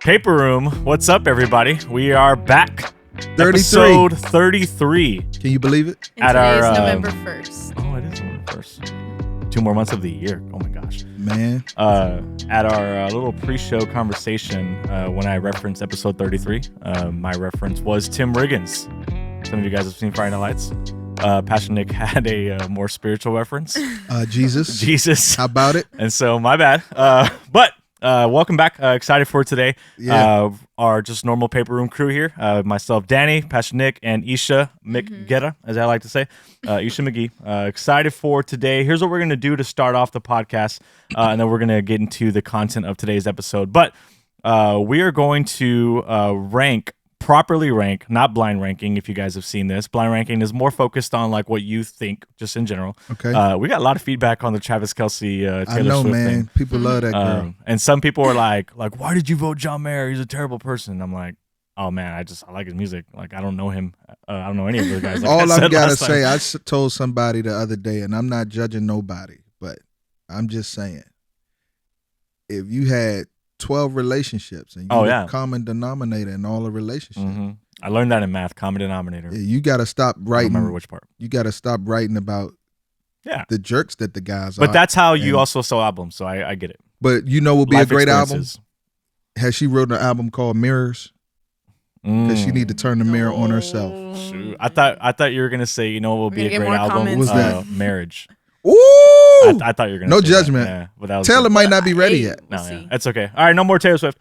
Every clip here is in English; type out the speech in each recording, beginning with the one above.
Paper Room, what's up, everybody? We are back. 33. Episode 33. Can you believe it? And today is November 1st. Oh, it is November 1st. 2 more months of the year. Oh my gosh. Man. At our little pre-show conversation, when I referenced episode 33, my reference was Tim Riggins. Some of you guys have seen Friday Night Lights. Pastor Nick had a more spiritual reference. Jesus. Jesus. How about it? And so, my bad. But welcome back. Excited for today. Yeah. Our just normal Paper Room crew here. Myself, Danny, Pastor Nick, and Isha McGetta, as I like to say. Isha McGee. Excited for today. Here's what we're going to do to start off the podcast, and then we're going to get into the content of today's episode. But we are going to properly rank, not blind ranking, if you guys have seen this. Blind ranking is more focused on like what you think, just in general. Okay. We got a lot of feedback on the Travis Kelce Taylor I know, Swift man. thing. People love that girl. And some people are like, why did you vote John Mayer? He's a terrible person. I'm like, oh man, I like his music. Like, I don't know him. I don't know any of the guys. Like All I I've said got to last time. say, I told somebody the other day, and I'm not judging nobody, but I'm just saying, if you had 12 relationships and you're the common denominator in all the relationships. Mm-hmm. I learned that in math, common denominator. You got to stop writing. I don't remember which part. You got to stop writing about the jerks that the guys are. But that's how you also sell albums, so I get it. But you know what would be Life a great album? experiences. Has she wrote an album called Mirrors? Because she need to turn the mirror on herself. Shoot. I thought you were gonna say, you know what would be a great album? What was that? Marriage. Ooh! I thought you were gonna No say judgment. That. Yeah, but that was Taylor good. might not be ready yet. No, yeah, that's okay. All right, no more Taylor Swift.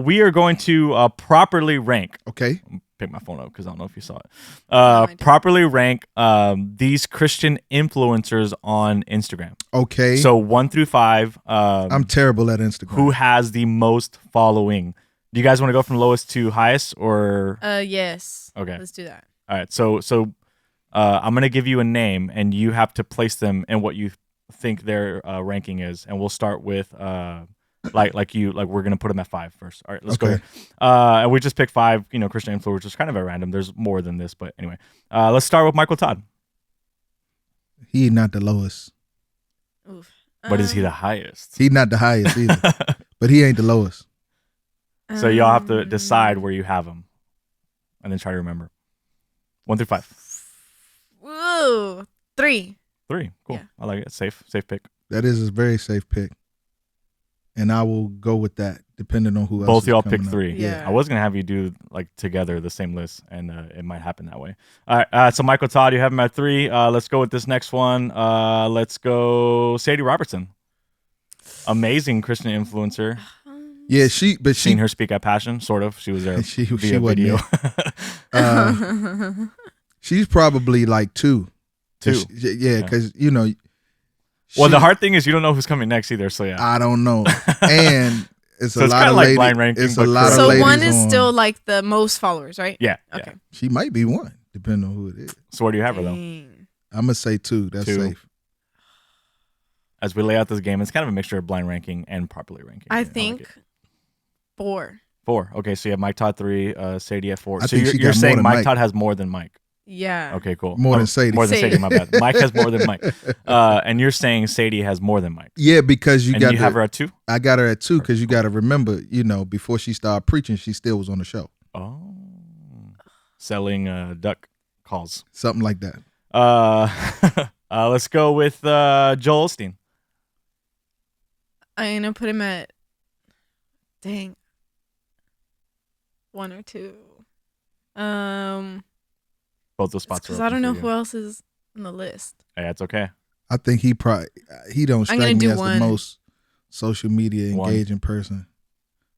We are going to properly rank. Okay. Pick my phone up because I don't know if you saw it. Properly rank these Christian influencers on Instagram. Okay. So 1 through 5. I'm terrible at Instagram. Who has the most following? Do you guys want to go from lowest to highest, or? Yes. Okay. Let's do that. All right. So I'm gonna give you a name, and you have to place them in what you think their ranking is, and we'll start with we're gonna put them at 5 first. All right, let's go here. And we just picked 5, Christian influencers, kind of at random. There's more than this, but anyway, let's start with Michael Todd. He not the lowest. Oof. But is he the highest? He not the highest either, but he ain't the lowest. So y'all have to decide where you have him, and then try to remember. 1 through 5. Woo! 3. 3. Cool. Yeah. I like it. Safe pick. That is a very safe pick, and I will go with that depending on who else. Both is y'all coming pick up. 3. Yeah. I was gonna have you do together the same list, and it might happen that way. All right. So Michael Todd, you have him at 3. Let's go with this next one. Let's go Sadie Robertson. Amazing Christian influencer. Yeah, seen her speak at Passion, sort of. She was there she via wasn't video. She's probably like 2. 2. Because Well, the hard thing is you don't know who's coming next either. So yeah, I don't know, and it's So a it's lot kinda of like ladies. blind ranking, It's a but lot of So ladies one is on. still like the most followers, right? yeah. Okay. She might be 1, depending on who it is. So where do you have her though? Dang. I'm gonna say 2. That's 2. safe. As we lay out this game, it's kind of a mixture of blind ranking and properly ranking. I like think it. 4. 4. Okay, so you have Mike Todd 3, Sadie at 4. I So think she you're got more saying than Mike Mike. Todd has more than Mike. Yeah. Okay, cool. More than Sadie. More than Sadie, Sadie. my bad. Mike has more than Mike. And you're saying Sadie has more than Mike. Yeah, because you have her at 2? I got her at 2 because you got to remember, before she started preaching, she still was on the show. Oh. Selling duck calls. Something like that. Let's go with Joel Osteen. I'm gonna put him at 1 or 2. Both those spots are Because open I don't know for who you. else is on the list. Hey, that's okay. I think he don't I'm strike gonna me do as 1. the most social media 1. engaging person.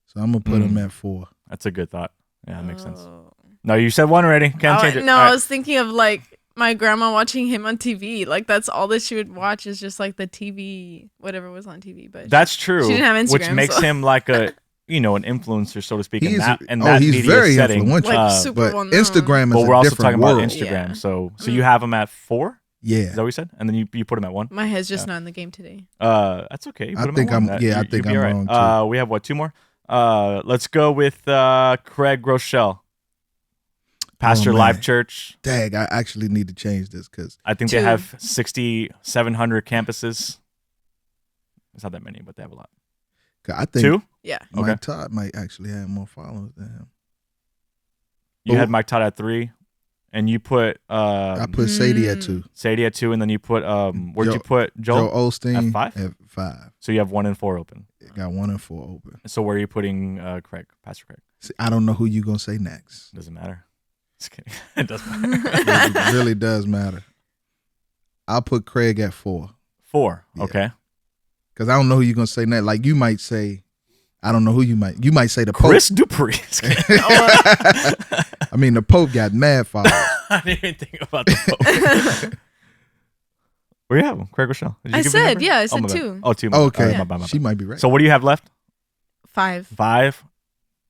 So I'm gonna put him at 4. That's a good thought. Yeah, that makes sense. Oh. No, you said 1 already. Can't change it. No, All I right. was thinking of like my grandma watching him on TV. Like that's all that she would watch is just like the TV, whatever was on TV. But That's true. She didn't have Instagram, which makes so. him like an influencer, so to speak, in that he's media very setting. influential. like super But well known. Instagram is But we're a also different talking world. about Instagram. Yeah. So you have him at 4? Yeah. Is that what you said? And then you put him at 1? My head's just not in the game today. That's okay. You I put him think at 1. I'm- yeah, I You'd think be I'm all right. wrong, too. We have 2 more? Let's go with Craig Groeschel. Pastor man. Life Church. Dag, I actually need to change this because I think 2. they have 6,700 campuses. It's not that many, but they have a lot. I think 2? Yeah. Mike Okay. Todd might actually have more followers than him. You had Mike Todd at 3, and you put I put Sadie at 2. Sadie at 2, and then you put where'd you put Joel? Joel Osteen at 5? At 5. So you have 1 and 4 open. Got 1 and 4 open. So where are you putting Craig, Pastor Craig? See, I don't know who you gonna say next. Doesn't matter. Just kidding. It doesn't matter. It really does matter. I'll put Craig at 4. 4. Yeah. Okay. Because I don't know who you're gonna say next. Like you might say, I don't know who you might. You might say the Pope. Chris Dupree. I mean, the Pope got mad followers. I didn't even think about the Pope. Where you have him? Craig Rochelle? I said 2. Oh, 2. Okay. My bad. She might be right. So what do you have left? 5. 5,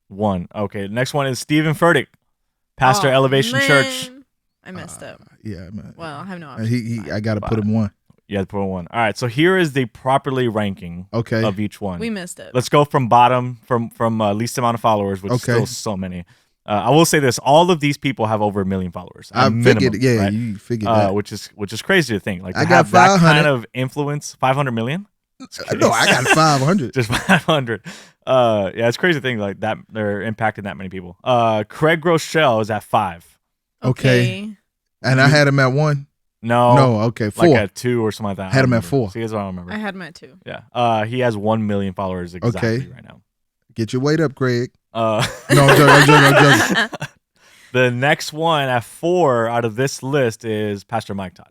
1. Okay. The next one is Stephen Furtick, Pastor Elevation Church. I messed up. Yeah, man. Well, I have no option. I got to put him 1. You have to put 1. All right. So here is the properly ranking Okay. of each one. We missed it. Let's go from bottom, from least amount of followers, which is Okay. still so many. I will say this: all of these people have over 1 million followers. I minimum, figured, yeah, right? you figured that. which is crazy to think. Like, to I got have that 500. kind of influence, 500 million. No, I got 500. Just 500. Yeah, it's crazy to think like that. They're impacting that many people. Craig Rochelle is at 5. Okay. And I had him at 1. No, okay, 4. like at 2 or something like that. Had I don't him at remember. 4. See, that's what I don't remember. I had him at 2. Yeah. He has 1 million followers exactly right now. Get your weight up, Craig. No, I'm joking. The next one at 4 out of this list is Pastor Mike Todd,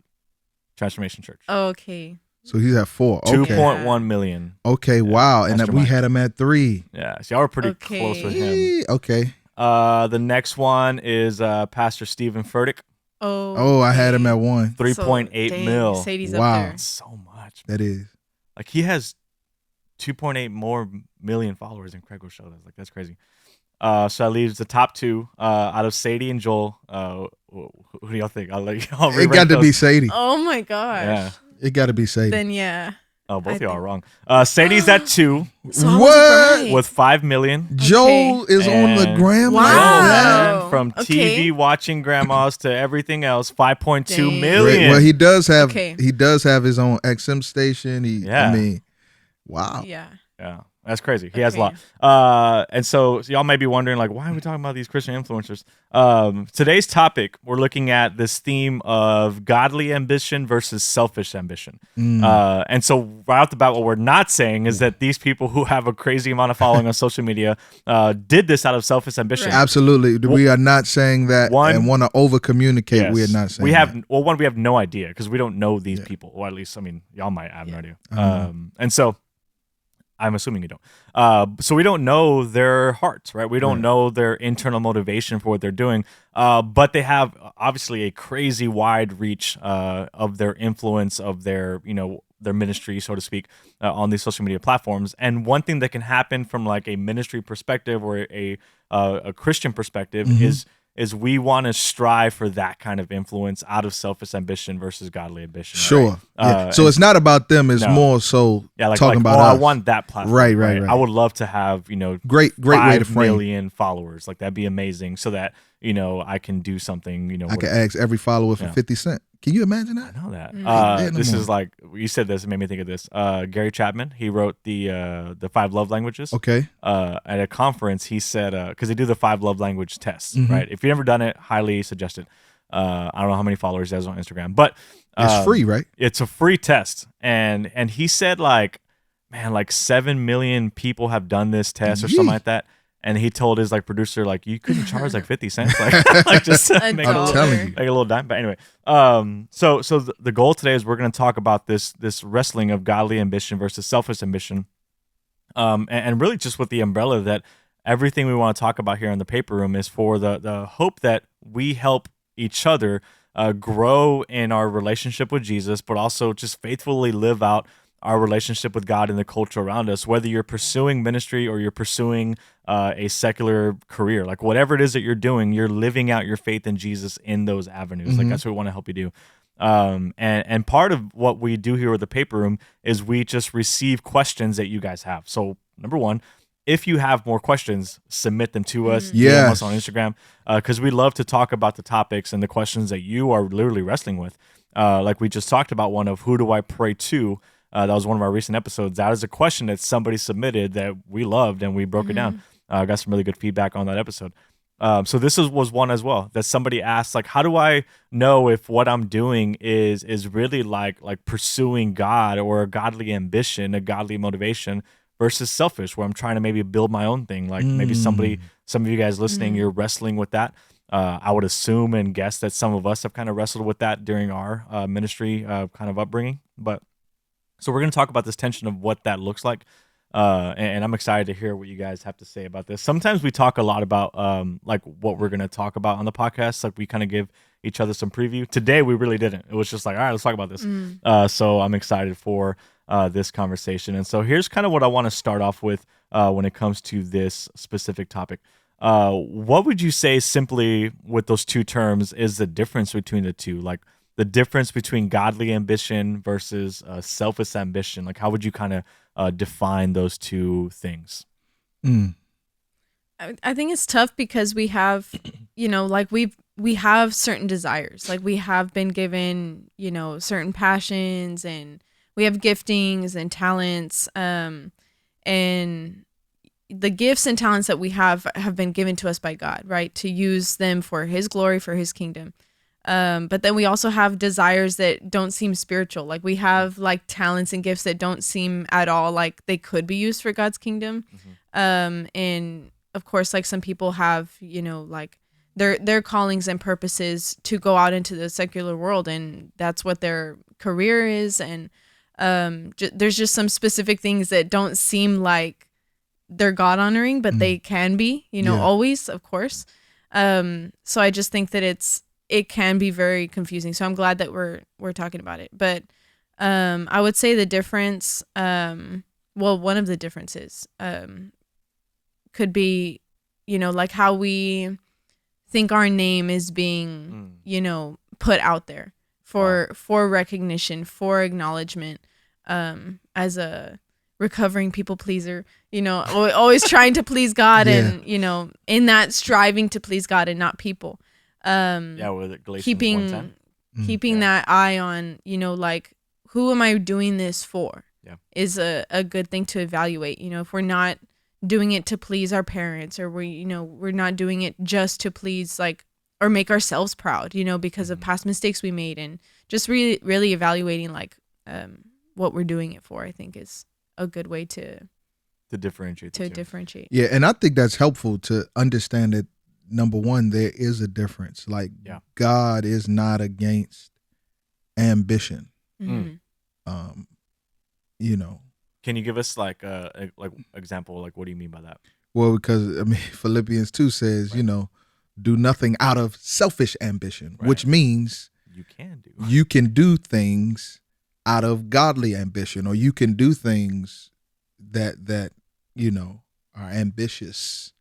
Transformation Church. Okay. So he's at 4. Okay. 2.1 million. Okay, wow. And Pastor we Mike. had him at 3. Yeah, so y'all were pretty Okay. close with him. Okay. The next one is Pastor Stephen Furtick, Oh, I had him at 1. 3.8 mil. Sadie's Wow. up there. That's so much. That is. Like, he has 2.8 more million followers than Craig Rochelle does. Like, that's crazy. So that leaves the top 2 out of Sadie and Joel. Who do y'all think? I'll let y'all It got to be Sadie. Oh my gosh. Yeah. It got to be Sadie. Then yeah. Oh, both I of y'all are think- wrong. Sadie's at 2 So I was What? right. with 5 million. Joel is on the And gram like Wow. that. Man, from Okay. TV watching grandmas to everything else, 5.2 Dang. million. Well, he does have Okay. his own XM station. Yeah. I mean, wow. Yeah. Yeah, that's crazy. He has a Okay. lot. And so y'all may be wondering, like, why are we talking about these Christian influencers? Today's topic, we're looking at this theme of godly ambition versus selfish ambition. And so right off the bat, what we're not saying is that these people who have a crazy amount of following on social media did this out of selfish ambition. Right. Absolutely. We are not saying that One- and want to over communicate. Yes. We are not saying we have that. well, one, we have no idea because we don't know these people, or at least, I mean, y'all might have no idea. And so I'm assuming you don't. So we don't know their hearts, right? We don't know their internal motivation for what they're doing. But they have obviously a crazy wide reach of their influence, of their, their ministry, so to speak, on these social media platforms. And one thing that can happen from like a ministry perspective or a Christian perspective is we want to strive for that kind of influence out of selfish ambition versus godly ambition. Sure. Right? Yeah. So it's not about them. It's no. more so Like, talking about I us. want that platform. Right. I would love to have, Great way to 5 frame. million followers. Like, that'd be amazing so that, I can do something, I could ask every follower for Yeah. 50 cents. Can you imagine I that? know that. Yeah, no This more. is like, you said this, it made me think of this. Gary Chapman, he wrote the 5 love languages. Okay. At a conference, he said, because they do the 5 love language tests, Mm-hmm. right? If you've never done it, highly suggest it. I don't know how many followers he has on Instagram, but It's free, right? it's a free test. And he said, like, man, like 7 million people have done this test or something Yee. like that. And he told his like producer, like, you couldn't charge like 50 cents, like just A make a little, telling you. like a little dime. But anyway, so the goal today is we're going to talk about this wrestling of godly ambition versus selfish ambition, and really just with the umbrella that everything we want to talk about here in the paper room is for the hope that we help each other grow in our relationship with Jesus, but also just faithfully live out our relationship with God and the culture around us, whether you're pursuing ministry or you're pursuing a secular career, like whatever it is that you're doing, you're living out your faith in Jesus in those avenues. Like, that's what we want to help you do. And part of what we do here with the paper room is we just receive questions that you guys have. So number one, if you have more questions, submit them to us. DM Yes. us on Instagram, because we love to talk about the topics and the questions that you are literally wrestling with. Like we just talked about one of who do I pray to? That was one of our recent episodes. That is a question that somebody submitted that we loved, and we broke it down. I got some really good feedback on that episode. So this was one as well that somebody asked, like, how do I know if what I'm doing is really like pursuing God or a godly ambition, a godly motivation versus selfish, where I'm trying to maybe build my own thing. Like maybe some of you guys listening, you're wrestling with that. I would assume and guess that some of us have kind of wrestled with that during our ministry kind of upbringing. But so we're going to talk about this tension of what that looks like. And I'm excited to hear what you guys have to say about this. Sometimes we talk a lot about like what we're going to talk about on the podcast. Like we kind of give each other some preview. Today, we really didn't. It was just like, all right, let's talk about this. So I'm excited for this conversation. And so here's kind of what I want to start off with when it comes to this specific topic. What would you say simply with those two terms is the difference between the two? Like the difference between godly ambition versus selfish ambition? Like how would you kind of define those two things? I think it's tough because we have, like we have certain desires. Like we have been given, certain passions, and we have giftings and talents. And the gifts and talents that we have been given to us by God, right? To use them for his glory, for his kingdom. But then we also have desires that don't seem spiritual. Like we have like talents and gifts that don't seem at all like they could be used for God's kingdom. And of course, like some people have, like their callings and purposes to go out into the secular world, and that's what their career is. And there's just some specific things that don't seem like they're God honoring, but they can be, always, of course. So I just think that it can be very confusing. So I'm glad that we're talking about it. But I would say the difference, one of the differences could be, like how we think our name is being, put out there for recognition, for acknowledgement, as a recovering people pleaser, always trying to please God and, in that striving to please God and not people. With Galatians keeping that eye on, like, who am I doing this for? Is a good thing to evaluate. If we're not doing it to please our parents, or we're not doing it just to please, like, or make ourselves proud, because of past mistakes we made, and just really evaluating like what we're doing it for, I think is a good way to differentiate. Yeah, and I think that's helpful to understand that. Number one, there is a difference. Like God is not against ambition. Can you give us like a example? Like, what do you mean by that? Well, because Philippians 2 says, do nothing out of selfish ambition, which means you can do things out of godly ambition, or you can do things that are ambitious.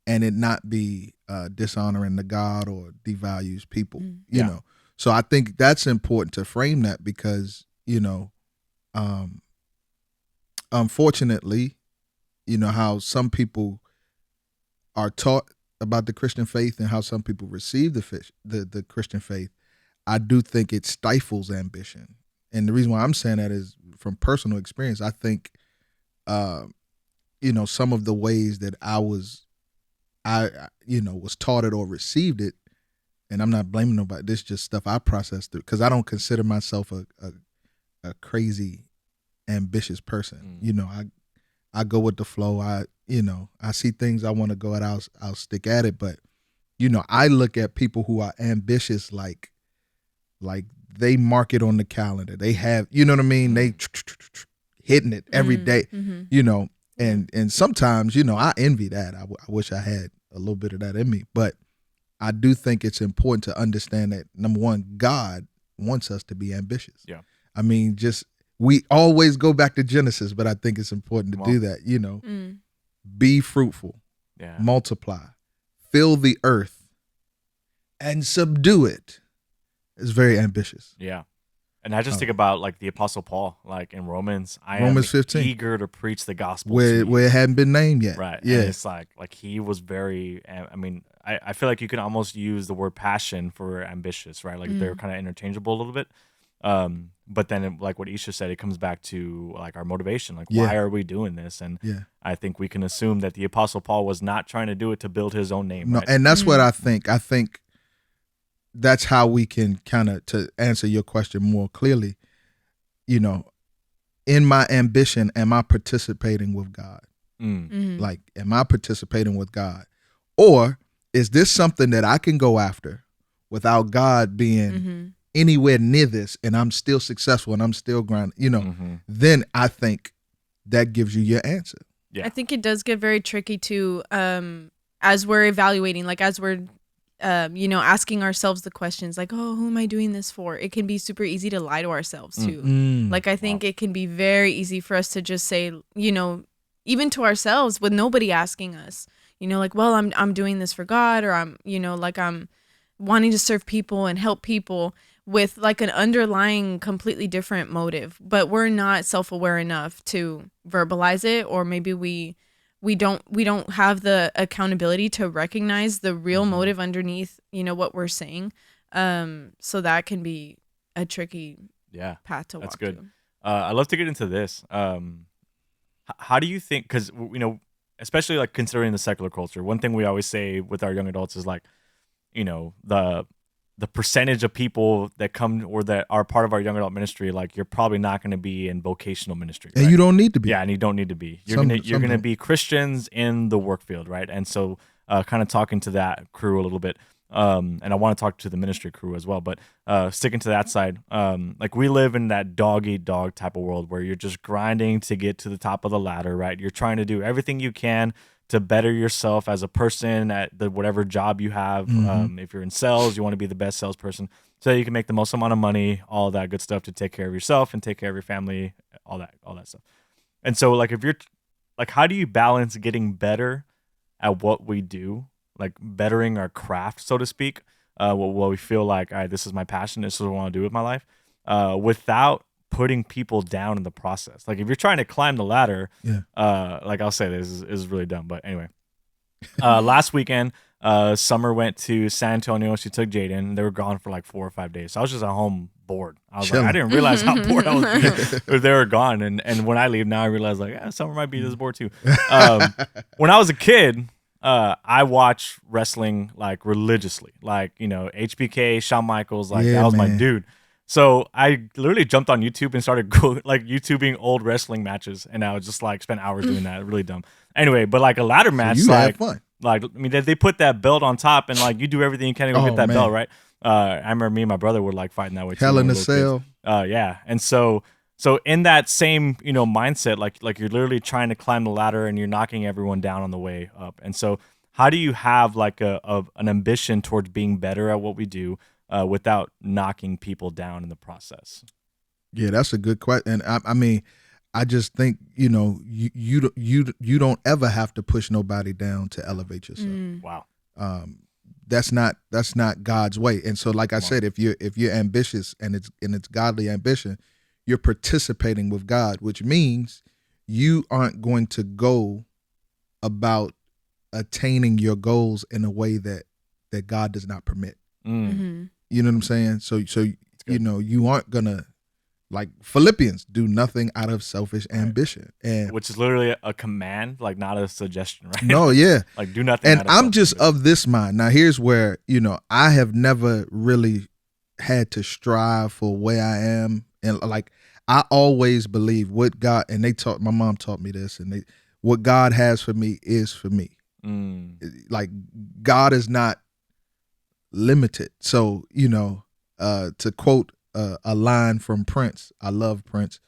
And it not be dishonoring to God or devalues people, you know. So I think that's important to frame that because, unfortunately, how some people are taught about the Christian faith and how some people receive the Christian faith, I do think it stifles ambition. And the reason why I'm saying that is from personal experience. I think, some of the ways that I was taught it or received it, and I'm not blaming nobody. This is just stuff I processed through because I don't consider myself a crazy, ambitious person. I go with the flow. I see things I want to go at. I'll stick at it. But I look at people who are ambitious, like they mark it on the calendar. They have, they hitting it every day. And sometimes, I envy that. I wish I had a little bit of that in me. But I do think it's important to understand that, number one, God wants us to be ambitious. Yeah. We always go back to Genesis, but I think it's important to do that, Be fruitful, multiply, fill the earth, and subdue it. It's very ambitious. Yeah. And I just think about like the Apostle Paul, like in Romans 15, eager to preach the gospel where it hadn't been named yet. Right. Yeah. And it's like he was very, I feel like you can almost use the word passion for ambitious, right? Like they're kind of interchangeable a little bit. But then, like what Isha said, it comes back to like our motivation. Like, why are we doing this? And I think we can assume that the Apostle Paul was not trying to do it to build his own name. No, right? And that's what I think. I think that's how we can kind of, to answer your question more clearly, in my ambition, am I participating with God? Like, am I participating with God? Or is this something that I can go after without God being anywhere near this, and I'm still successful and I'm still grinding, then I think that gives you your answer. Yeah. I think it does get very tricky too, as we're evaluating, like as we're asking ourselves the questions like, oh, who am I doing this for? It can be super easy to lie to ourselves too. Like, I think it can be very easy for us to just say, even to ourselves with nobody asking us, like, well, I'm doing this for God, or I'm wanting to serve people and help people, with like an underlying completely different motive, but we're not self-aware enough to verbalize it, or maybe we don't have the accountability to recognize the real motive underneath, what we're saying. So that can be a tricky path to walk. That's good. I'd love to get into this. How do you think, because especially like considering the secular culture, one thing we always say with our young adults is like, the percentage of people that come or that are part of our young adult ministry, like, you're probably not going to be in vocational ministry, right? And you don't need to be. Yeah, and you don't need to be. You're gonna be Christians in the work field, right? And so, kind of talking to that crew a little bit, and I want to talk to the ministry crew as well. But sticking to that side, like, we live in that dog eat dog type of world where you're just grinding to get to the top of the ladder, right? You're trying to do everything you can to better yourself as a person at whatever job you have. If you're in sales, you want to be the best salesperson so that you can make the most amount of money, all that good stuff to take care of yourself and take care of your family, all that stuff. And so, like, if you're like, how do you balance getting better at what we do, like bettering our craft, so to speak, what we feel like, all right, this is my passion, this is what I want to do with my life, without putting people down in the process? Like, if you're trying to climb the ladder, like, I'll say this is really dumb, but anyway, last weekend, Summer went to San Antonio. She took Jaden. They were gone for like 4 or 5 days. So I was just at home bored. I was like, I didn't realize how bored I was being. They were gone. And when I leave now, I realize, like, Summer might be this bored too. When I was a kid, I watched wrestling like religiously, like, HBK, Shawn Michaels, like, that was my dude. So I literally jumped on YouTube and started YouTubing old wrestling matches, and I would just like spend hours doing that. Really dumb. Anyway, but like a ladder match, so you had fun. Like, I mean, they put that belt on top, and like, you do everything you can to go get that belt, right? I remember me and my brother were like fighting that way too. Hell in a Cell. Yeah, and so in that same mindset, like you're literally trying to climb the ladder and you're knocking everyone down on the way up. And so, how do you have like an ambition towards being better at what we do, without knocking people down in the process? Yeah, that's a good question. And I mean, I just think, you don't ever have to push nobody down to elevate yourself. Wow. That's not God's way. And so, like I said, if you're ambitious and it's godly ambition, you're participating with God, which means you aren't going to go about attaining your goals in a way that God does not permit. You know what I'm saying? So you aren't gonna, like Philippians, do nothing out of selfish ambition, and which is literally a command, like not a suggestion, right? No, yeah, like do nothing. And I'm just of this mind. Now, here's where I have never really had to strive for where I am, and like I always believe what God, and my mom taught me this, and what God has for me is for me. Like, God is not limited. So, to quote a line from Prince, I love Prince,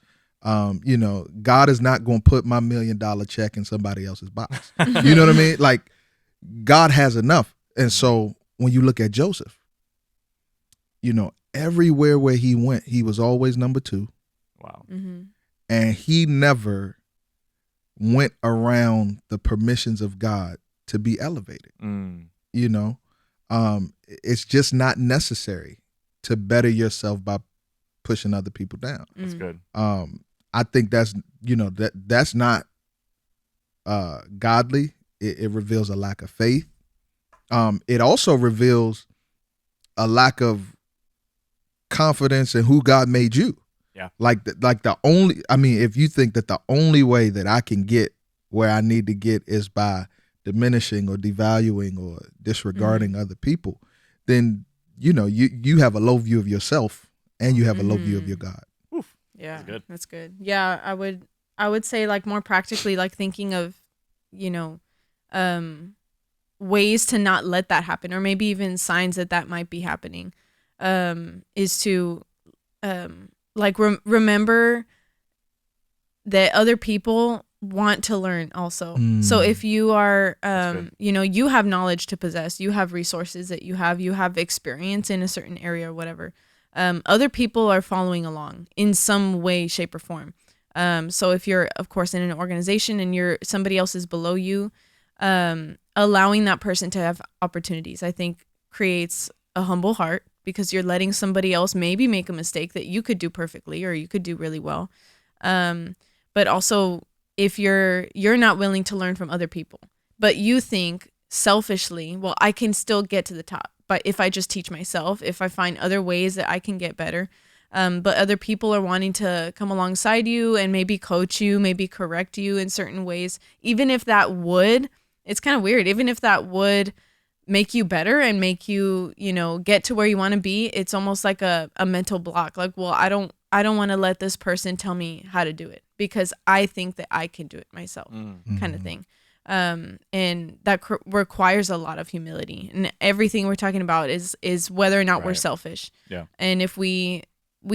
God is not going to put my $1 million check in somebody else's box. You know what I mean? Like, God has enough. And so when you look at Joseph, everywhere where he went, he was always number 2. Wow. And he never went around the permissions of God to be elevated. It's just not necessary to better yourself by pushing other people down. That's good. I think that's that's not godly. It reveals a lack of faith. It also reveals a lack of confidence in who God made you. Yeah. Like the only, I mean, if you think that the only way that I can get where I need to get is by diminishing or devaluing or disregarding other people, then, you know, you have a low view of yourself and you have a low view of your God. Oof. Yeah, that's good. Yeah, I would say, like, more practically, like, thinking of, you know, ways to not let that happen, or maybe even signs that that might be happening, is to like remember that other people want to learn also. So if you are you know, you have knowledge to possess, you have resources that you have experience in a certain area or whatever, other people are following along in some way, shape, or form. So if you're, of course, in an organization and somebody else is below you, allowing that person to have opportunities, I think, creates a humble heart, because you're letting somebody else maybe make a mistake that you could do perfectly or you could do really well. But also, if you're not willing to learn from other people, but you think selfishly, well, I can still get to the top, but if I just teach myself, if I find other ways that I can get better, but other people are wanting to come alongside you and maybe coach you, maybe correct you in certain ways, even if that would, it's kind of weird, even if that would make you better and make you, you know, get to where you want to be, it's almost like a mental block. Like, well, I don't want to let this person tell me how to do it because I think that I can do it myself, kind of thing. And that requires a lot of humility, and everything we're talking about is whether or not we're selfish. Yeah. And if we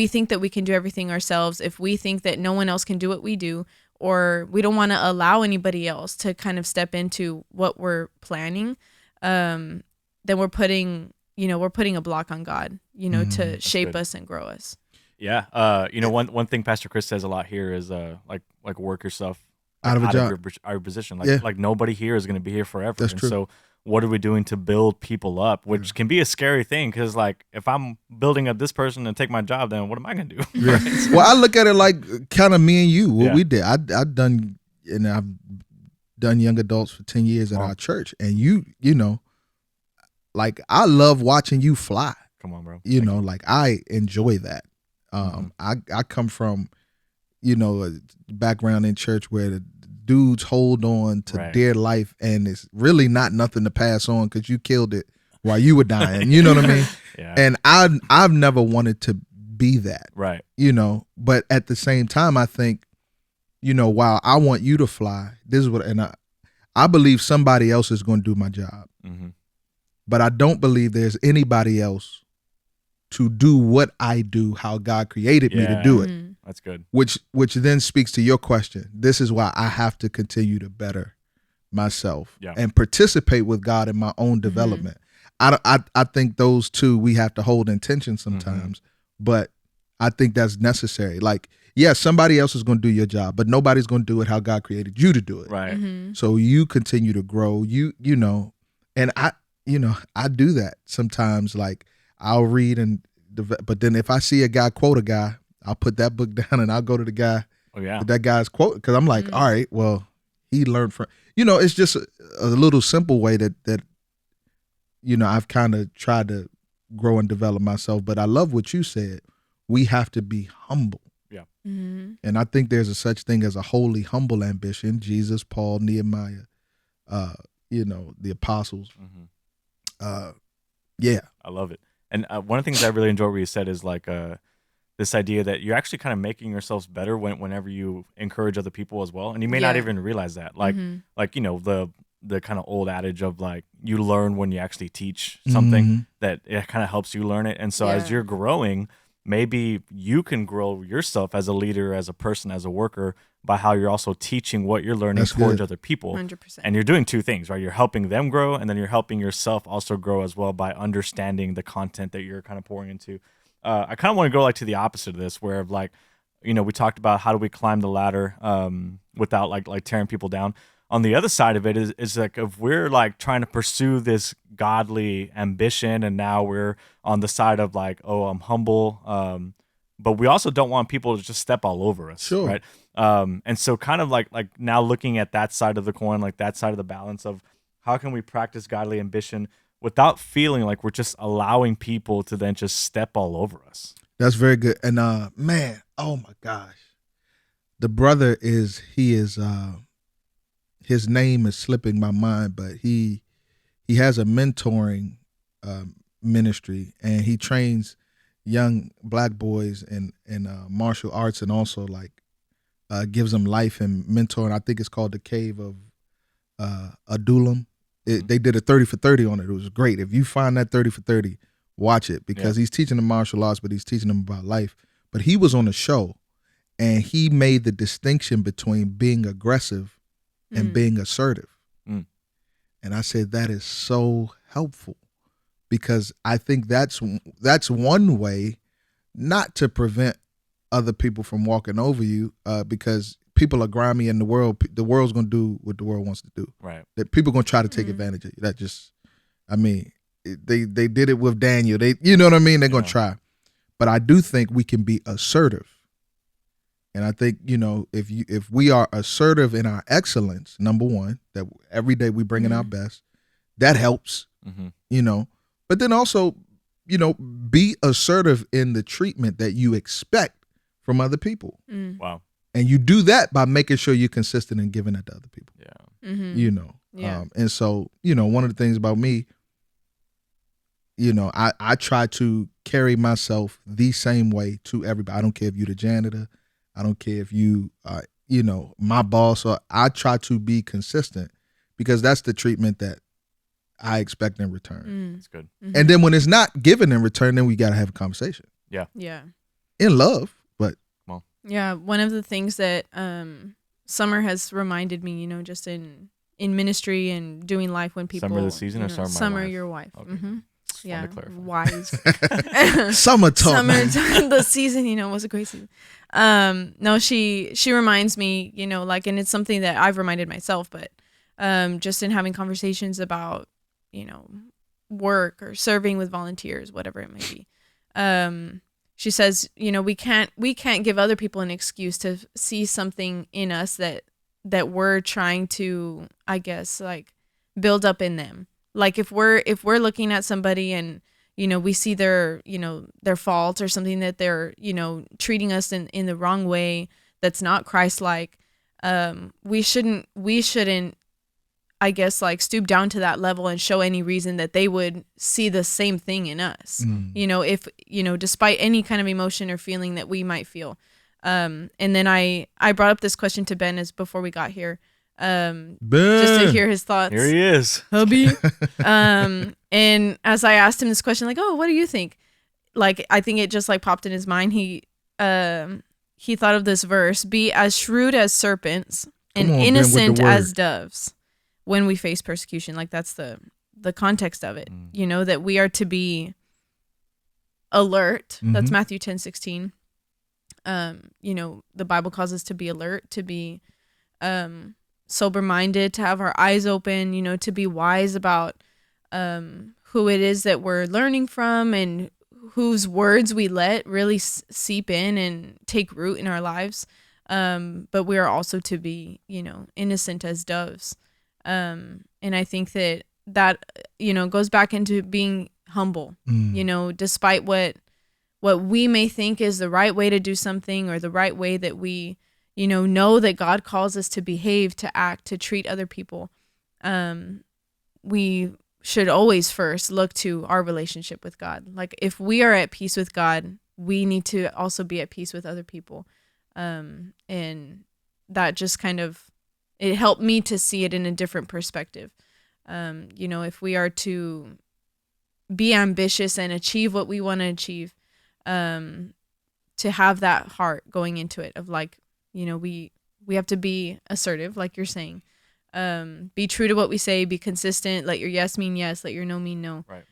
think that we can do everything ourselves, if we think that no one else can do what we do, or we don't want to allow anybody else to kind of step into what we're planning, then we're putting a block on God, you know, to shape us and grow us. Yeah. You know, one thing Pastor Chris says a lot here is like work yourself out of a job, your position. Like nobody here is going to be here forever. That's true. So what are we doing to build people up, which can be a scary thing, because like if I'm building up this person and take my job, then what am I going to do? Yeah. Right? Well, I look at it like kind of me and you, what we did. I've done young adults for 10 years at our church, and you know, like, I love watching you fly. Come on, bro. You know, like, I enjoy that. I come from, you know, a background in church where the dudes hold on to dear life, and it's really not nothing to pass on because you killed it while you were dying. You know what I mean? Yeah. And I've never wanted to be that. Right. You know, but at the same time, I think, you know, while I want you to fly, this is what, and I believe somebody else is going to do my job. But I don't believe there's anybody else to do what I do, how God created me to do it. That's good. Which then speaks to your question. This is why I have to continue to better myself and participate with God in my own development. I think those two, we have to hold in tension sometimes, but I think that's necessary. Like, yeah, somebody else is going to do your job, but nobody's going to do it how God created you to do it. Right. So you continue to grow, you know, and I do that sometimes. Like, I'll read but then if I see a guy quote a guy, I'll put that book down and I'll go to the guy with that guy's quote, because I'm like, all right, well, he learned from, you know, it's just a little simple way that you know, I've kind of tried to grow and develop myself. But I love what you said. We have to be humble. Yeah. And I think there's a such thing as a holy, humble ambition. Jesus, Paul, Nehemiah, you know, the apostles. Yeah. I love it. And one of the things I really enjoy what you said is like this idea that you're actually kind of making yourselves better whenever you encourage other people as well. And you may not even realize that. Like, you know, the kind of old adage of like, you learn when you actually teach something, that it kind of helps you learn it. And so as you're growing, maybe you can grow yourself as a leader, as a person, as a worker, by how you're also teaching what you're learning towards other people. 100%. And you're doing two things, right? You're helping them grow, and then you're helping yourself also grow as well by understanding the content that you're kind of pouring into. I kind of want to go like to the opposite of this, where like, you know, we talked about how do we climb the ladder without like tearing people down. On the other side of it is like, if we're like trying to pursue this godly ambition, and now we're on the side of like, oh, I'm humble, but we also don't want people to just step all over us, right? And so kind of like now looking at that side of the coin, like that side of the balance of how can we practice godly ambition without feeling like we're just allowing people to then just step all over us. That's very good. And man, oh my gosh. The brother is his name is slipping my mind, but he has a mentoring ministry, and he trains young black boys in martial arts, and also like gives them life and mentoring. I think it's called the Cave of Adullam. They did a 30 for 30 on it. It was great. If you find that 30 for 30, watch it, because he's teaching them martial arts, but he's teaching them about life. But he was on a show, and he made the distinction between being aggressive and being assertive. And I said, that is so helpful, because I think that's one way not to prevent other people from walking over you, because people are grimy in the world. The world's going to do what the world wants to do. Right. That people are going to try to take advantage of you. That just, I mean, they did it with Daniel. You know what I mean? They're going to try. But I do think we can be assertive. And I think, if we are assertive in our excellence, number one, that every day we bring in our best, that helps, But then also, be assertive in the treatment that you expect from other people. Wow. And you do that by making sure you're consistent in giving it to other people. Yeah. And so, one of the things about me, I try to carry myself the same way to everybody. I don't care if you're the janitor. I don't care if you, my boss. Or I try to be consistent, because that's the treatment that I expect in return. That's good. And then when it's not given in return, then we got to have a conversation. Yeah. In love, but. Yeah, one of the things that Summer has reminded me, just in ministry and doing life, when people. Summer the season or Summer my Summer wife? Your wife. Okay. Yeah, wise. Summertime. The season, was a great season. No, she reminds me, and it's something that I've reminded myself, but just in having conversations about, work or serving with volunteers, whatever it may be. She says, we can't give other people an excuse to see something in us that we're trying to, I guess, like build up in them. Like if we're looking at somebody and, we see their faults or something that they're, treating us in the wrong way, that's not Christ-like, we shouldn't, I guess, like stoop down to that level and show any reason that they would see the same thing in us. If, despite any kind of emotion or feeling that we might feel. And then I brought up this question to Ben before we got here. Ben. Just to hear his thoughts. Here he is. Hubby. And as I asked him this question, like, oh, what do you think? Like, I think it just like popped in his mind. He thought of this verse: "Be as shrewd as serpents and innocent as doves when we face persecution." Like that's the context of it. That we are to be alert. That's Matthew 10:16. The Bible calls us to be alert, to be sober-minded, to have our eyes open, to be wise about who it is that we're learning from and whose words we let really seep in and take root in our lives. But we are also to be, innocent as doves. And I think that goes back into being humble, despite what we may think is the right way to do something, or the right way that we, know that God calls us to behave, to act, to treat other people. We should always first look to our relationship with God. Like if we are at peace with God, we need to also be at peace with other people. And that just kind of, it helped me to see it in a different perspective. If we are to be ambitious and achieve what we want to achieve, to have that heart going into it of like, we have to be assertive, like you're saying, be true to what we say, be consistent, let your yes mean yes, let your no mean no. Right.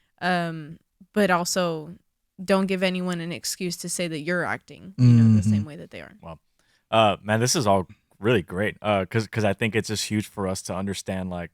But also don't give anyone an excuse to say that you're acting, the same way that they are. Wow. Man, this is all really great. Cause I think it's just huge for us to understand, like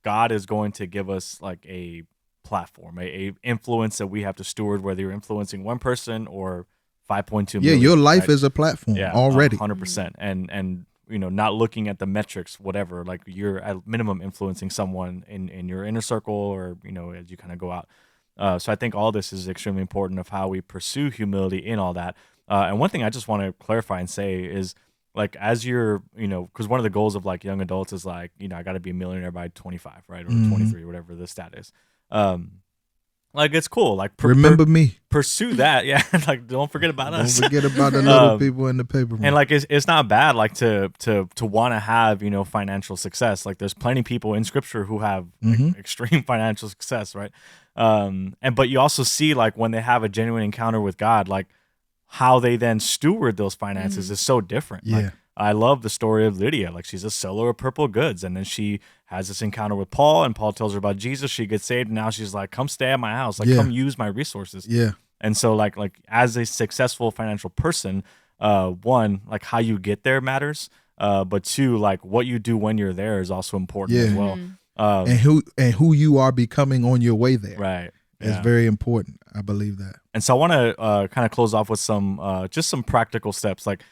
God is going to give us like a platform, a influence that we have to steward, whether you're influencing one person or 5.2 million. Yeah, your life is a platform already. 100%. And not looking at the metrics, whatever, like you're at minimum influencing someone in your inner circle, or, as you kind of go out. So I think all this is extremely important of how we pursue humility in all that. And one thing I just want to clarify and say is, like, as you're, because one of the goals of like young adults is like, I got to be a millionaire by 25, right? Or 23, whatever the stat is. Like, it's cool. Like, remember me. Pursue that. Yeah. Like, don't forget about us. Don't forget about the little people in the paper. And like, it's not bad, like, to want to have, financial success. Like, there's plenty of people in scripture who have like, extreme financial success, right? But you also see, like, when they have a genuine encounter with God, like, how they then steward those finances is so different. Yeah. Like, I love the story of Lydia. Like, she's a seller of purple goods, and then she has this encounter with Paul, and Paul tells her about Jesus. She gets saved, and now she's like, come stay at my house. Like, come use my resources. Yeah. And so, like as a successful financial person, one, like, how you get there matters. But two, like, what you do when you're there is also important as well. And who you are becoming on your way there. Right. It's very important. I believe that. And so I want to kind of close off with some just some practical steps. Like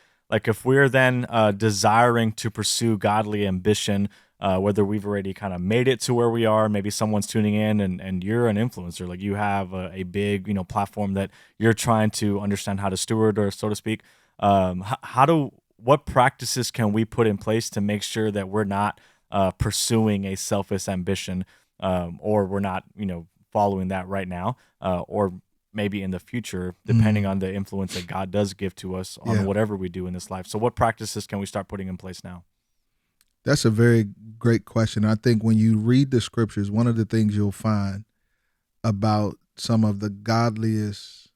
if we're then desiring to pursue godly ambition, whether we've already kind of made it to where we are, maybe someone's tuning in and you're an influencer, like you have a big, platform that you're trying to understand how to steward, or so to speak. What practices can we put in place to make sure that we're not pursuing a selfish ambition, or we're not, following that right now, or maybe in the future, depending on the influence that God does give to us on whatever we do in this life. So what practices can we start putting in place now? That's a very great question. I think when you read the scriptures, one of the things you'll find about some of the godliest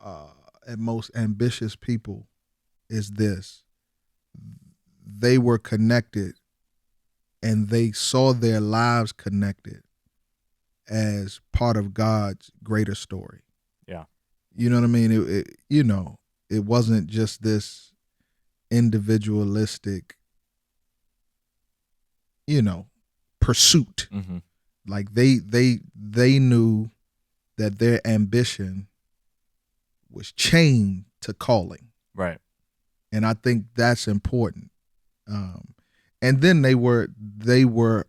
and most ambitious people is this: they were connected, and they saw their lives connected as part of God's greater story. Yeah. You know what I mean? It wasn't just this individualistic, pursuit. Mm-hmm. Like they knew that their ambition was chained to calling. Right. And I think that's important. And then they were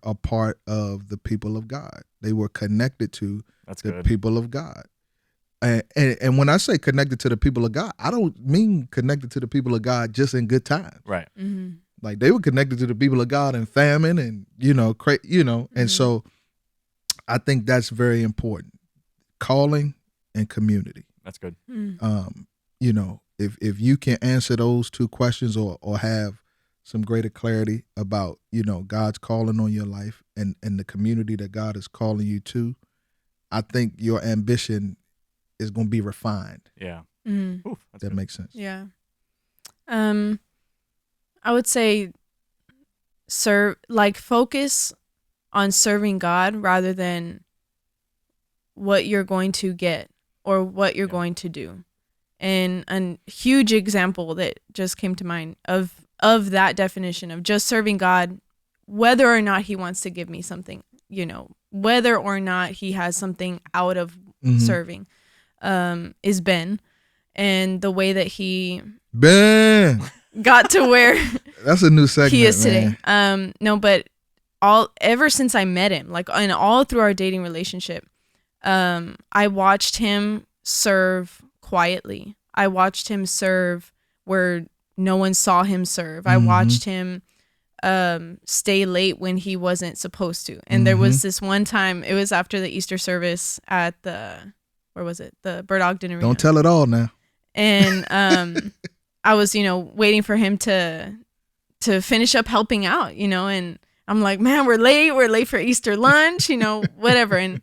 a part of the people of God. They were connected to people of God. And when I say connected to the people of God, I don't mean connected to the people of God just in good times. Right. Mm-hmm. Like, they were connected to the people of God in famine and, and so I think that's very important. Calling and community. That's good. If you can answer those two questions or have some greater clarity about, God's calling on your life and the community that God is calling you to, I think your ambition is going to be refined. Yeah. Mm-hmm. Oof, that makes sense. Yeah. I would say focus on serving God rather than what you're going to get or what you're going to do. And a huge example that just came to mind of that definition of just serving God, whether or not he wants to give me something, whether or not he has something out of serving, is Ben, and the way that he got to where that's a new segment he is today. Man. No, but ever since I met him, like, and all through our dating relationship, I watched him serve quietly. I watched him serve where no one saw him serve. I watched him stay late when he wasn't supposed to. And there was this one time, it was after the Easter service at the Bird Ogden Arena. Don't tell it all now. And I was, waiting for him to finish up helping out, and I'm like, man, we're late for Easter lunch, whatever. And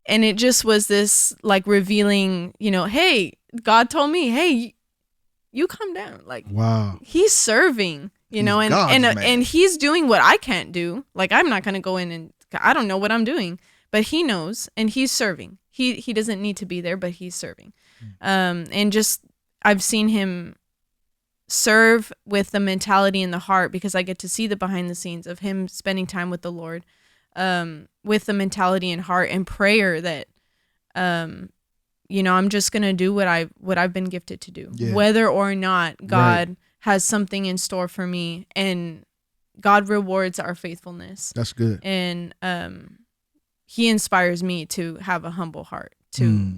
it just was this like revealing, hey, God told me, hey, you calm down. Like, wow, he's serving, and he's doing what I can't do. Like, I'm not going to go in and I don't know what I'm doing, but he knows, and he's serving. He doesn't need to be there, but he's serving. And just, I've seen him serve with the mentality and the heart, because I get to see the behind the scenes of him spending time with the Lord, with the mentality and heart and prayer that, I'm just going to do what I've been gifted to do, whether or not God has something in store for me, and God rewards our faithfulness. That's good. And, he inspires me to have a humble heart, to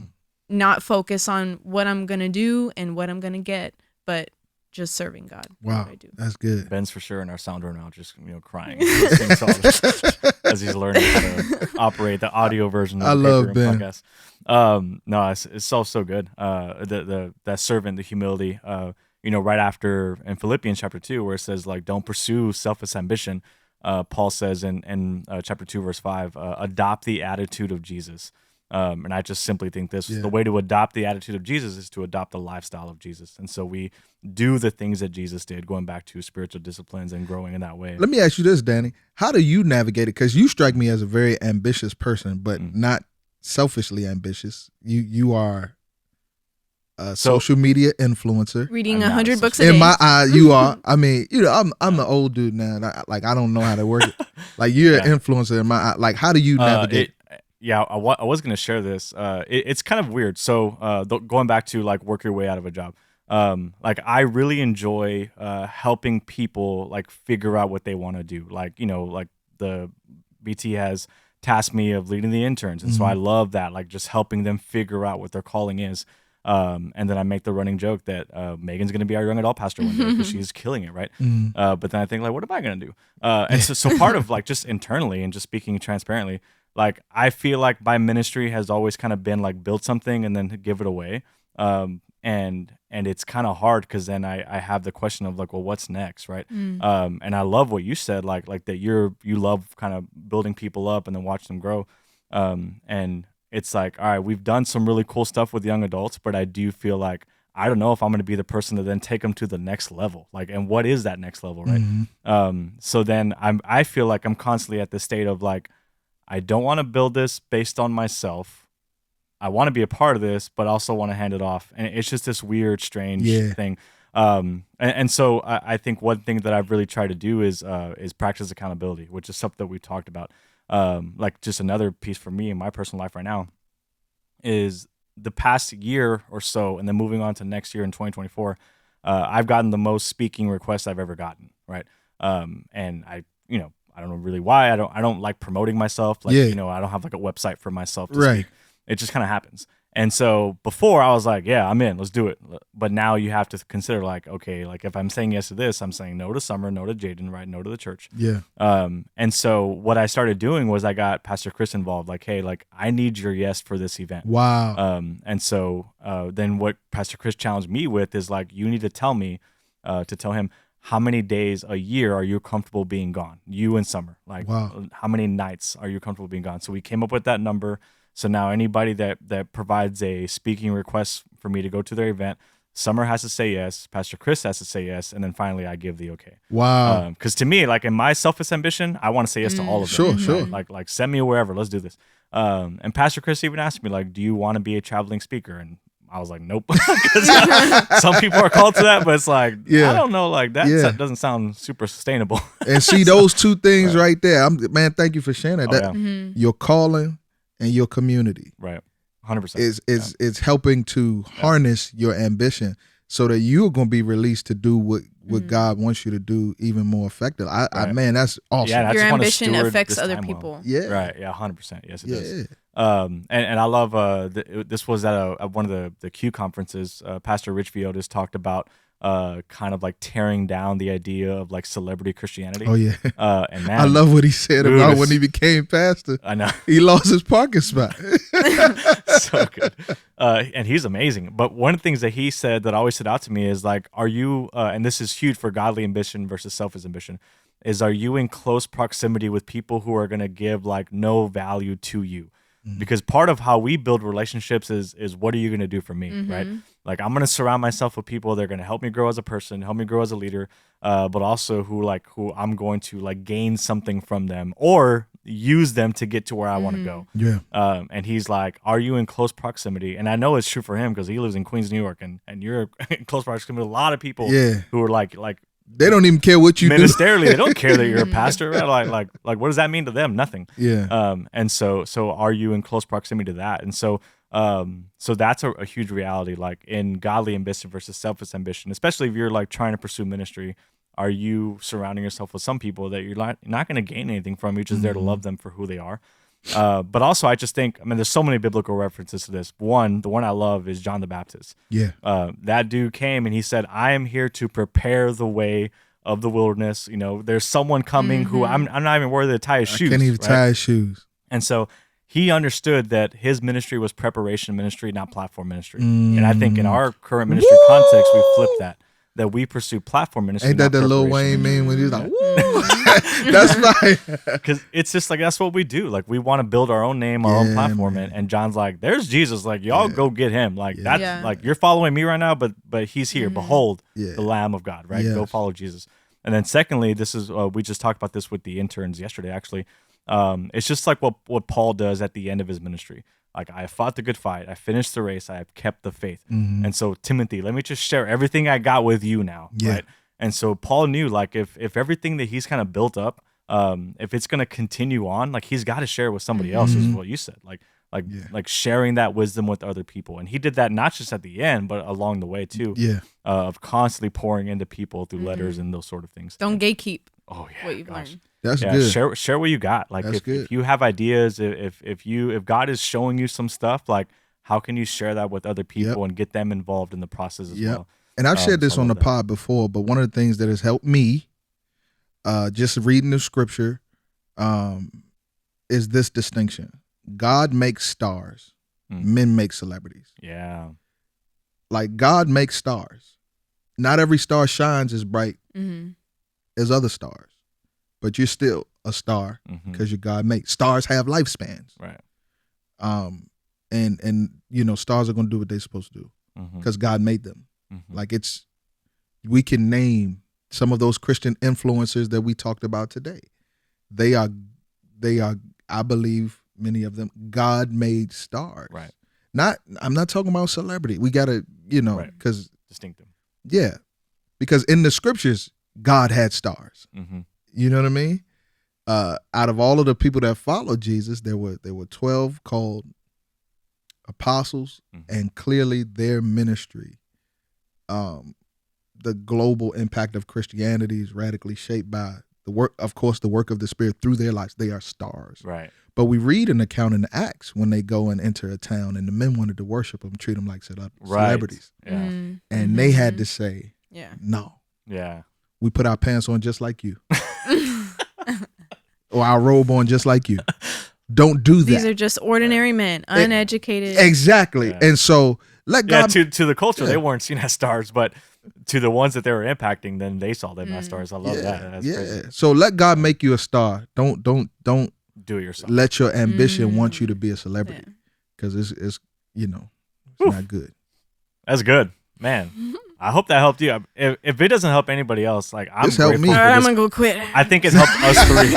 not focus on what I'm going to do and what I'm going to get, but just serving God. Wow, I do. That's good. Ben's for sure in our sound room now, just crying as he's learning how to operate the audio version of the Paper Room Ben. podcast. No, it's so good. That servant, the humility. Right after in Philippians chapter 2, where it says like, don't pursue selfish ambition. Paul says in chapter 2, verse 5, adopt the attitude of Jesus. And I just simply think the way to adopt the attitude of Jesus is to adopt the lifestyle of Jesus. And so we do the things that Jesus did, going back to spiritual disciplines and growing in that way. Let me ask you this, Danny. How do you navigate it? Because you strike me as a very ambitious person, but not selfishly ambitious. You are a social media influencer. Reading 100 books a day. In my eye, you are. I mean, I'm an old dude now. I don't know how to work it. Like, you're an influencer in my eye. Like, how do you navigate? I was going to share this. It's kind of weird. So going back to like work your way out of a job. Like I really enjoy helping people like figure out what they want to do. Like, like the BT has tasked me of leading the interns. And so I love that, like just helping them figure out what their calling is. And then I make the running joke that Megan's going to be our young adult pastor one day because she's killing it, right? But then I think, like, what am I going to do? And so part of like just internally and just speaking transparently, like I feel like my ministry has always kind of been like build something and then give it away. And it's kind of hard because then I have the question of like, well, what's next, right? And I love what you said, like that you love kind of building people up and then watch them grow. And it's like, all right, we've done some really cool stuff with young adults, but I do feel like I don't know if I'm going to be the person to then take them to the next level. Like, and what is that next level, right? So then I feel like I'm constantly at the state of like, I don't want to build this based on myself. I want to be a part of this, but also want to hand it off. And it's just this weird, strange thing. And so I think one thing that I've really tried to do is practice accountability, which is something that we talked about. Like just another piece for me in my personal life right now is the past year or so, and then moving on to next year in 2024, I've gotten the most speaking requests I've ever gotten. Right. And I don't know really why. I don't like promoting myself. Like, I don't have like a website for myself to speak. It just kind of happens. And so before I was like, yeah, I'm in, let's do it. But now you have to consider like, okay, like if I'm saying yes to this, I'm saying no to Summer, no to Jaden, right? No to the church. Yeah. And so what I started doing was I got Pastor Chris involved. Like, hey, like I need your yes for this event. Wow. And so then what Pastor Chris challenged me with is like, you need to tell me, to tell him, how many days a year are you comfortable being gone? You and Summer. Like, how many nights are you comfortable being gone? So we came up with that number. So now anybody that provides a speaking request for me to go to their event, Summer has to say yes, Pastor Chris has to say yes, and then finally I give the okay. Wow. Because to me, like in my selfish ambition, I want to say yes to all of them. Sure. Like send me wherever, let's do this. And Pastor Chris even asked me, like, do you want to be a traveling speaker? And I was like, nope. Some people are called to that, but it's like, I don't know, like that doesn't sound super sustainable. And see those two things right there. Man, thank you for sharing that. Your calling and your community, right? 100% is helping to harness your ambition so that you're going to be released to do what God wants you to do even more effective. Man, that's awesome. Yeah, your ambition affects other people. Well. Yeah, right. Yeah, 100%. Yes, it does. And I love this was at one of the Q conferences. Pastor Rich Viotis talked about kind of like tearing down the idea of like celebrity Christianity. Oh yeah. And man, I love what he said about when he became pastor. I know he lost his parking spot. So good. And he's amazing. But one of the things that he said that always stood out to me is like, are you and this is huge for godly ambition versus selfish ambition, is are you in close proximity with people who are going to give like no value to you? Because part of how we build relationships is what are you going to do for me, right? Like I'm going to surround myself with people that are going to help me grow as a person, help me grow as a leader, but also who I'm going to like gain something from them or use them to get to where I want to go. Yeah. And he's like, are you in close proximity? And I know it's true for him because he lives in Queens, New York, and you're in close proximity with a lot of people who are like they don't even care what you do. Ministerially, they don't care that you're a pastor. Right? Like what does that mean to them? Nothing. Yeah. And so are you in close proximity to that? And so that's a huge reality, like in godly ambition versus selfish ambition, especially if you're like trying to pursue ministry. Are you surrounding yourself with some people that you're not going to gain anything from? You're just there to love them for who they are. But also, I just think, I mean, there's so many biblical references to this. The one I love is John the Baptist. Yeah. That dude came and he said, I am here to prepare the way of the wilderness. You know, there's someone coming who I'm not even worthy to tie his shoes. I can't even tie his shoes. And so he understood that his ministry was preparation ministry, not platform ministry. And I think in our current ministry context, we flip that we pursue platform ministry. Ain't that the Lil Wayne man when he was like, woo? That's right. Because it's just like, that's what we do. Like, we want to build our own name, our own platform. And John's like, there's Jesus. Like, y'all go get him. Like, that's like, you're following me right now, but he's here. Behold, the Lamb of God, right? Go follow Jesus. And then secondly, this is, we just talked about this with the interns yesterday, actually. It's just like what Paul does at the end of his ministry. Like, I fought the good fight. I finished the race. I have kept the faith. And so, Timothy, let me just share everything I got with you now, right? And so Paul knew, like, if everything that he's kind of built up, if it's going to continue on, like, he's got to share it with somebody else, is what you said. Like sharing that wisdom with other people. And he did that not just at the end, but along the way, too. Of constantly pouring into people through letters and those sort of things. Don't gatekeep. Oh, yeah. What you've learned. That's good. Share what you got. Like, if you have ideas, if God is showing you some stuff, like, how can you share that with other people and get them involved in the process as well? And I've shared this on the pod before, but one of the things that has helped me, just reading the scripture, is this distinction. God makes stars. Men make celebrities. Yeah. Like, God makes stars. Not every star shines as bright as other stars. But you're still a star because you're God made. Stars have lifespans. Right. And you know, stars are going to do what they're supposed to do because God made them. Like, we can name some of those Christian influencers that we talked about today. They are, I believe, many of them God made stars. Right. I'm not talking about celebrity. We got to, you know, because distinctive. Yeah, because in the scriptures, God had stars. You know what I mean? Out of all of the people that followed Jesus, there were 12 called apostles, and clearly their ministry, the global impact of Christianity is radically shaped by the work of the Spirit through their lives. They are stars. Right. But we read an account in the Acts when they go and enter a town, and the men wanted to worship them, treat them like celebrities. Yeah. And they had to say, no. Yeah. We put our pants on just like you. Or our robe on just like you. Don't do that. These are just ordinary men, uneducated. Exactly. Yeah. And so let God... to the culture, they weren't seen as stars, but to the ones that they were impacting, then they saw them as stars. I love that. That's crazy. So let God make you a star. Don't do it yourself. Let your ambition want you to be a celebrity. Because it's you know, it's not good. That's good. Man. I hope that helped you. If it doesn't help anybody else, like, I'm grateful me. I'm gonna go quit. I think it helped us three.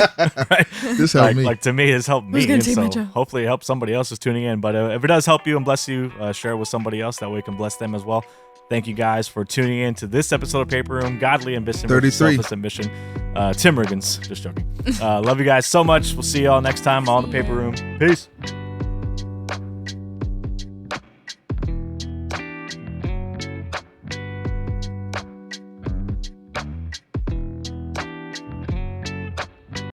Right? This helped me. Like, to me, it's helped me. And so hopefully it helps somebody else who's tuning in. But if it does help you and bless you, share it with somebody else. That way we can bless them as well. Thank you guys for tuning in to this episode of Paper Room, Godly Ambition versus Selfless Ambition. Tim Riggins, just joking. Love you guys so much. We'll see y'all next time on the Paper Room. Peace.